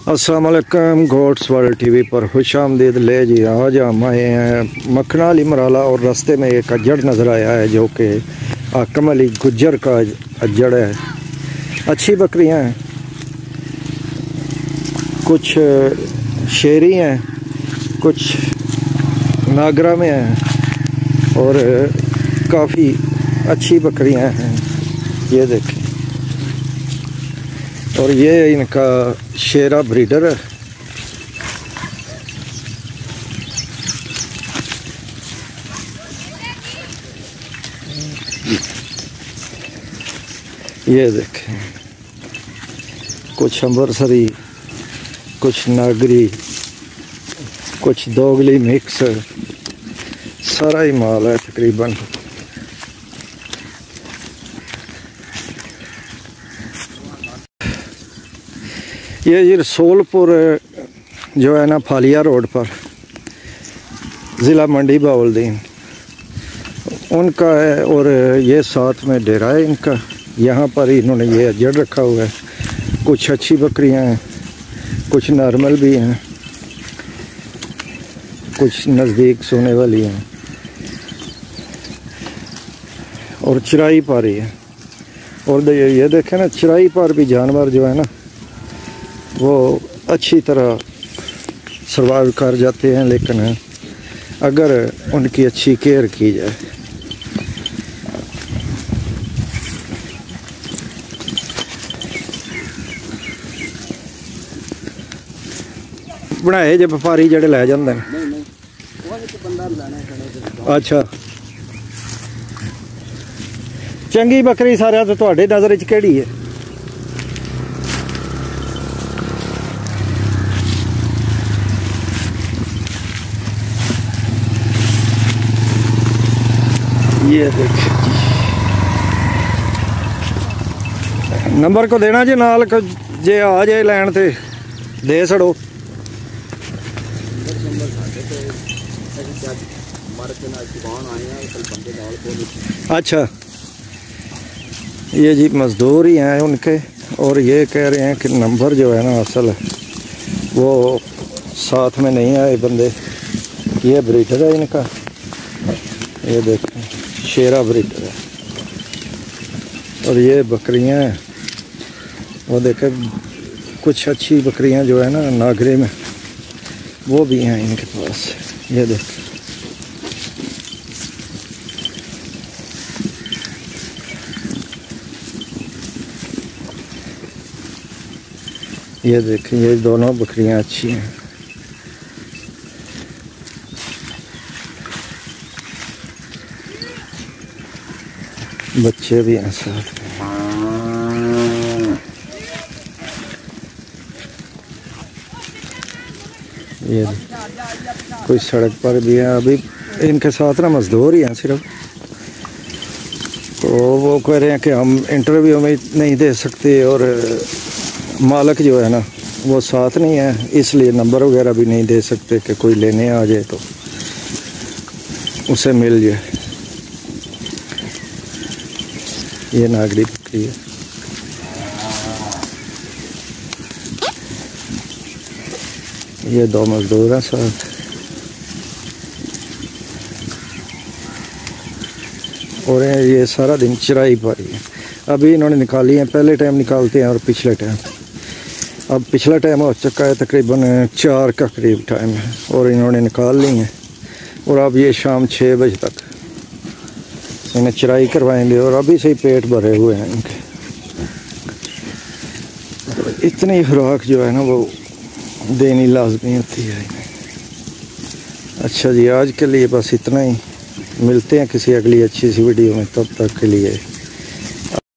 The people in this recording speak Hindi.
अस्सलाम वालेकुम। गोट्स वर्ल्ड टीवी पर खुश आमदीद। ले जी, आज हम आए हैं मखना अली मराला और रास्ते में एक अजड़ नज़र आया है जो कि आकम अली गुज्जर का अजड़ है। अच्छी बकरियां हैं, कुछ शेरी हैं, कुछ नागरा में हैं और काफ़ी अच्छी बकरियां हैं। ये देखें, और ये इनका शेरा ब्रीडर है। ये देखें, कुछ अमृतसरी, कुछ नागरी, कुछ दोगली मिक्स, सारा ही माल है तकरीबन। ये जी रसूलपुर जो है ना, फालिया रोड पर, ज़िला मंडी बहावलदीन उनका है। और ये साथ में डेरा है इनका। यहाँ पर ही इन्होंने ये अजड़ रखा हुआ है। कुछ अच्छी बकरियाँ हैं, कुछ नॉर्मल भी हैं, कुछ नज़दीक सोने वाली हैं और चराई पर ही है। और ये देखें ना, चराई पर भी जानवर जो है ना वो अच्छी तरह सर्वाइव कर जाते हैं, लेकिन अगर उनकी अच्छी केयर की जाए। बनाए जे व्यापारी जड़े लै जाते हैं। अच्छा, चंगी बकरी सारे तो तुहाडी नज़र च केड़ी है? ये देखिए, नंबर को देना जी नाल, जे आ जाए लैन ते दे छड़ो। अच्छा, ये जी मज़दूर ही हैं उनके, और ये कह रहे हैं कि नंबर जो है ना असल वो साथ में नहीं आए बंदे। ये ब्रीडर है इनका, ये देखें शेरा ब्रीडर है। और ये बकरियां हैं, वो देखें कुछ अच्छी बकरियां जो है ना नागरे में, वो भी हैं इनके पास। ये देखें, ये देखें, ये दोनों बकरियां अच्छी हैं। बच्चे भी हैं साथ में। ये कोई सड़क पर भी है। अभी इनके साथ ना मजदूर ही हैं सिर्फ, तो वो कह रहे हैं कि हम इंटरव्यू में नहीं दे सकते, और मालिक जो है ना वो साथ नहीं है, इसलिए नंबर वगैरह भी नहीं दे सकते कि कोई लेने आ जाए तो उसे मिल जाए। ये नागरी बकरी है। ये दो मजदूर हैं साथ, और ये सारा दिन चराई पर ही है। अभी इन्होंने निकाली है, पहले टाइम निकालते हैं और पिछले टाइम। अब पिछला टाइम हो चुका है, तकरीबन 4 का करीब टाइम है, और इन्होंने निकाल ली हैं। और अब ये शाम 6 बजे तक इन्हें चराई करवाएंगे, और अभी से ही पेट भरे हुए हैं इनके। इतनी खुराक जो है ना वो देनी लाजमी होती है इन्हें। अच्छा जी, आज के लिए बस इतना ही। मिलते हैं किसी अगली अच्छी सी वीडियो में, तब तक के लिए